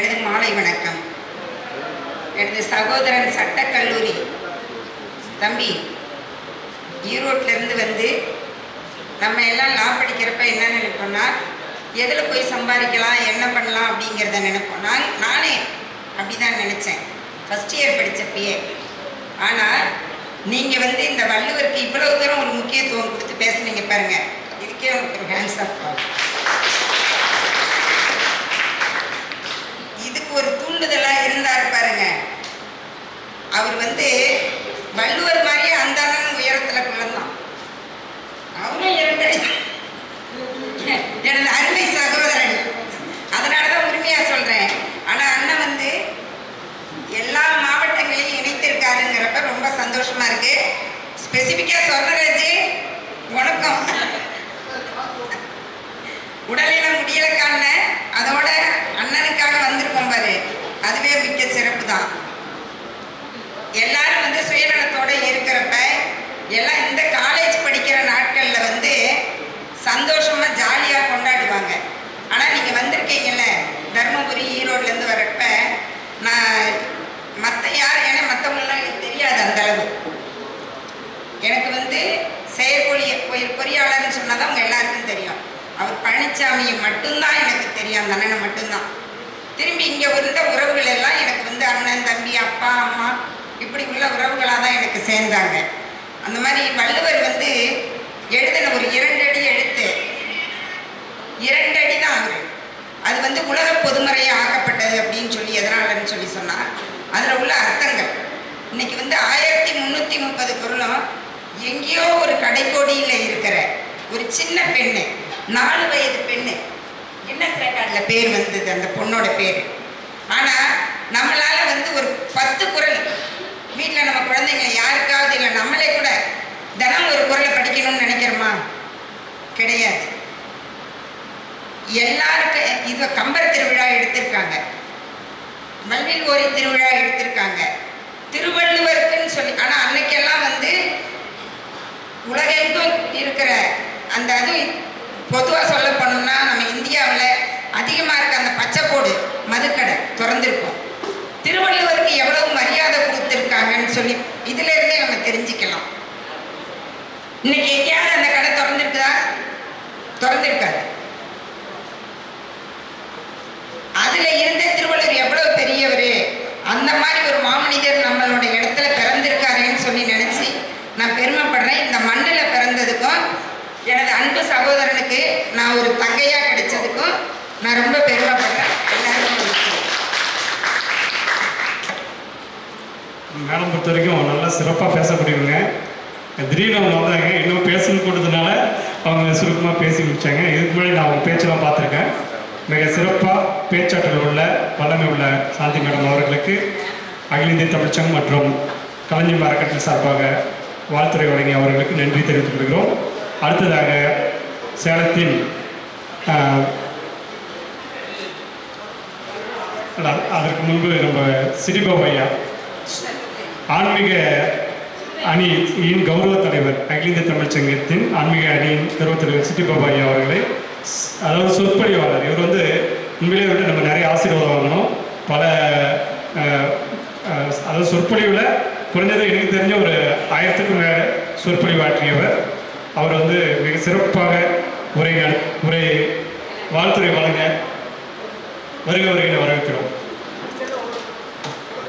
எனது மாலை வணக்கம். எனது சகோதரன் சட்டக்கல்லூரி தம்பி ஈரோட்டிலேருந்து வந்து நம்ம எல்லாம் லா படிக்கிறப்ப என்ன நினைப்போம்னா, எதில் போய் சம்பாதிக்கலாம், என்ன பண்ணலாம் அப்படிங்கிறத நினைப்போம். நானே அப்படி தான் நினச்சேன் ஃபஸ்ட் இயர் படித்தப்பயே. ஆனால் நீங்கள் வந்து இந்த வள்ளுவருக்கு இவ்வளவு தூரம் ஒரு முக்கியத்துவம் கொடுத்து பேசுனீங்க பாருங்கள், இதுக்கே உங்களுக்கு ஒரு ஹேண்ட்ஸ் அப். இதுக்கு ஒரு தூண்டுதலாக இருந்தார் பாருங்க. அவர் வந்து வள்ளுவர் மாதிரியே அந்த அண்ணன் உயரத்தில் பிறந்தான். அவரும் இரண்டடி எனது அருமை சகோதரன். அதனால தான் உரிமையாக சொல்கிறேன். ஆனால் அண்ணன் வந்து எல்லா மாவட்டங்களையும் இணைத்திருக்காருங்கிறப்ப ரொம்ப சந்தோஷமாக இருக்குது. ஸ்பெசிஃபிக்காக சொர்ணராஜ் வணக்கம். உடலில் முடியலைக்கான அதோட அண்ணனுக்காக வந்திருக்கோம் பாரு, அதுவே மிக்க சிறப்பு தான். எல்லாரும் வந்து சுயநலத்தோடு இருக்கிறப்ப எல்லாம் இந்த காலேஜ் படிக்கிற நாட்களில் வந்து சந்தோஷமாக ஜாலியாக கொண்டாடுவாங்க. ஆனால் நீங்கள் வந்திருக்கீங்கல்ல தர்மபுரி ஈரோட்லேருந்து வரப்ப, நான் மற்ற யார் ஏன்னா மற்றவங்களாம் எனக்கு தெரியாது அந்தளவு. எனக்கு வந்து பொறியாளர்னு சொன்னால் தான் அவங்க எல்லாருக்கும் தெரியும். அவர் பழனிசாமியை மட்டும்தான் எனக்கு தெரியும், அந்த அண்ணனை மட்டும்தான். திரும்பி இங்கே இருந்த உறவுகள் எல்லாம் எனக்கு வந்து அண்ணன், தம்பி, அப்பா, அம்மா இப்படி உள்ள உறவுகளாக தான் எனக்கு சேர்ந்தாங்க. அந்த மாதிரி வள்ளுவர் வந்து எழுதின ஒரு 2 அடி எழுத்து, 2 அடி தான் அவர். அது வந்து உலக பொதுமறையாக ஆக்கப்பட்டது அப்படின்னு சொல்லி எதனாலன்னு சொல்லி சொன்னால் அதில் உள்ள அர்த்தங்கள். இன்னைக்கு வந்து 1330 குறளும் எங்கேயோ ஒரு கடைக்கோடியில் இருக்கிற ஒரு சின்ன பெண்ணு, 4 வயது பெண்ணு, என்ன ரெக்கார்டில் பேர் வந்தது அந்த பொண்ணோட பேர். ஆனால் நம்மளால் வந்து ஒரு 10 குறள் வீட்டில் நம்ம குழந்தைங்க யாருக்காவது இல்லை நம்மளே கூட தினம் ஒரு குறளை படிக்கணும்னு நினைக்கிறோமா? கிடையாது. எல்லாருக்கும் இது கம்பர் திருவிழா எடுத்திருக்காங்க, வல்வில் ஓரி திருவிழா எடுத்திருக்காங்க, திருவள்ளுவருக்குன்னு சொல்லி. ஆனால் அன்னைக்கெல்லாம் வந்து உலகெங்கும் இருக்கிற அந்த அதுவும் பொதுவாக சொல்ல போனோம்னா நம்ம இந்தியாவில் அதிகமாக இருக்க அந்த பச்சைக்கோடு மதுக்கடை திறந்திருக்கும். திருவள்ளுவருக்கு எவ்வளவு மரியாதை கொடுத்துருக்காங்கன்னு சொல்லி இதிலிருந்தே நம்ம தெரிஞ்சுக்கலாம். இன்னைக்கு எங்கேயாவது அந்த கடை திறந்திருக்குதா? திறந்திருக்காது. அதில் இருந்த திருவள்ளுவர் எவ்வளவு பெரியவர், அந்த மாதிரி ஒரு மாமனிதர் நம்மளோட இடத்துல பிறந்திருக்காருன்னு சொல்லி நினச்சி நான் பெருமைப்படுறேன். இந்த மண்ணில் பிறந்ததுக்கும் எனது அன்பு சகோதரனுக்கு நான் ஒரு தங்கையாக கிடைச்சதுக்கும் நான் ரொம்ப பெருமைப்படுறேன். மேடம் பொறுத்த வரைக்கும் நல்லா சிறப்பாக பேசக்கூடியவங்க. திடீர்னு அவங்க வந்தாங்க, இன்னும் பேசணும் கொடுத்ததுனால அவங்க சுருக்கமாக பேசி முடித்தாங்க. இதுக்கு முன்னாடி நான் அவங்க பேச்செல்லாம் பார்த்துருக்கேன். மிக சிறப்பாக பேச்சாற்றல் உள்ள வல்லமை உள்ள சாந்தி மேடம் அவர்களுக்கு அகில இந்திய தமிழ்ச்சங்கம் மற்றும் கலைஞர் அறக்கட்டளை சார்பாக வாழ்த்துறை வழங்கிய அவர்களுக்கு நன்றி தெரிவித்துக் கொள்கிறோம். அடுத்ததாக சேலத்தின் அதற்கு முன்பு நம்ம சிறிபாபு ஐயா ஆன்மீக அணியின் கௌரவ தலைவர், அகில இந்திய தமிழ்ச்சங்கத்தின் ஆன்மீக அணியின் கௌரவ தலைவர் சிட்டிபாபு ஐயா அவர்களை, அதாவது சொற்பொழிவாளர். இவர் வந்து உண்மையிலே வந்து நம்ம நிறைய ஆசீர்வாதம் வாங்கணும். பல அதாவது சொற்பொழிவில் குறைஞ்சது எனக்கு தெரிஞ்ச ஒரு 1000க்கும் மேலே சொற்பொழிவாற்றியவர். அவர் வந்து மிக சிறப்பாக வாழ்த்துறை வழங்க வருகிறவர்களை வரவேற்கிறோம்.